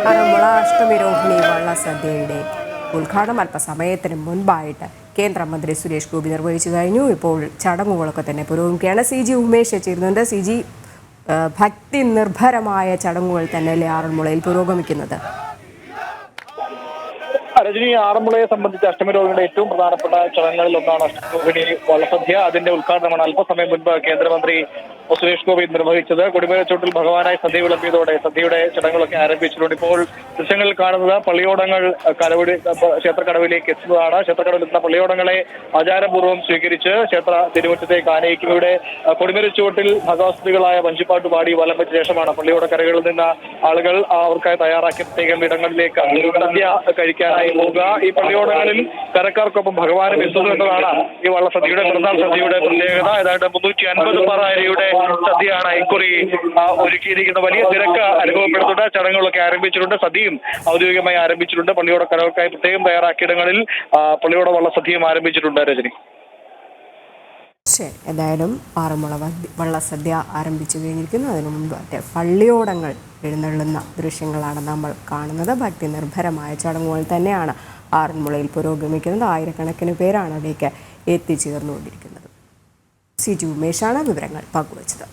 ആറന്മുള അഷ്ടമിരോഹിണി വള്ളസദ്യയുടെ ഉദ്ഘാടനം അല്പസമയത്തിന് മുൻപായിട്ട് കേന്ദ്രമന്ത്രി സുരേഷ് ഗോപി നിർവഹിച്ചു കഴിഞ്ഞു. ഇപ്പോൾ ചടങ്ങുകളൊക്കെ തന്നെ പുരോഗമിക്കുകയാണ്. CG ഉമേഷ് ചേരുന്നുണ്ട്. CG, ഭക്തി നിർഭരമായ ചടങ്ങുകൾ തന്നെയല്ലേ ആറന്മുളയിൽ പുരോഗമിക്കുന്നത്? രജനി, ആറന്മുളയെ സംബന്ധിച്ച് അഷ്ടമിരോഹിണിയുടെ ഏറ്റവും പ്രധാനപ്പെട്ട ചടങ്ങുകളിൽ ഒന്നാണ് അഷ്ടമിരോഹിണി വള്ളസദ്യ. അതിന്റെ ഉദ്ഘാടനമാണ് അല്പസമയം മുൻപ് കേന്ദ്രമന്ത്രി സുരേഷ് ഗോപി നിർവഹിച്ചത്. കൊടിമരച്ചൂട്ടിൽ ഭഗവാനായി സദ്യ വിളമ്പിയതോടെ സദ്യയുടെ ചടങ്ങുകളൊക്കെ ആരംഭിച്ചിട്ടുണ്ട്. ഇപ്പോൾ ദൃശ്യങ്ങളിൽ കാണുന്നത് പള്ളിയോടങ്ങൾ ക്ഷേത്രക്കടവിലേക്ക് എത്തുന്നതാണ്. ക്ഷേത്രക്കടവിൽ എത്തുന്ന പള്ളിയോടങ്ങളെ ആചാരപൂർവ്വം സ്വീകരിച്ച് ക്ഷേത്ര തിരുമുറ്റത്തേക്ക് ആനയിക്കും. ഇവിടെ കൊടിമരച്ചൂട്ടിൽ ഭഗവസ്തുതികളായ വഞ്ചിപ്പാട്ട് പാടി വലം വെച്ച ശേഷമാണ് പള്ളിയോടക്കരകളിൽ നിന്ന് ആളുകൾ അവർക്കായി തയ്യാറാക്കിയ പ്രത്യേകം ഇടങ്ങളിലേക്ക് സദ്യ കഴിക്കാനായി പോകുക. ഈ പള്ളിയോടങ്ങളിൽ കരക്കാർക്കൊപ്പം ഭഗവാനും എത്തുന്നു എന്നതാണ് ഈ വള്ളസദ്യയുടെ പെരുന്നാൾ സദ്യയുടെ പ്രത്യേകത. ഏതാണ്ട് 350 പറ അരിയുടെ സദ്യയാണ് ഇക്കുറി ഒരുക്കിയിരിക്കുന്ന. വലിയ തിരക്ക് അനുഭവപ്പെടുന്നുണ്ട്. ചടങ്ങുകളൊക്കെ ആരംഭിച്ചിട്ടുണ്ട്. സദ്യയും ഔദ്യോഗികമായി ആരംഭിച്ചിട്ടുണ്ട്. പള്ളിയോട കരകൾക്കായി പ്രത്യേകം തയ്യാറാക്കിയിടങ്ങളിൽ പള്ളിയോട വള്ളസദ്യയും ആരംഭിച്ചിട്ടുണ്ട്. രജനി, ശരി, എന്തായാലും ആറന്മുള വള്ളസദ്യ ആരംഭിച്ചു കഴിഞ്ഞിരിക്കുന്നു. അതിനു മുമ്പ് പള്ളിയോടങ്ങൾ എഴുന്നള്ളുന്ന ദൃശ്യങ്ങളാണ് നമ്മൾ കാണുന്നത്. ഭക്തി നിർഭരമായ ചടങ്ങുകൾ തന്നെയാണ് ആറന്മുളയിൽ പുരോഗമിക്കുന്നത്. ആയിരക്കണക്കിന് പേരാണ് അവിടേക്ക് എത്തിച്ചേർന്നുകൊണ്ടിരിക്കുന്നത്. CG ഉമേഷാണ് വിവരങ്ങൾ പങ്കുവച്ചത്.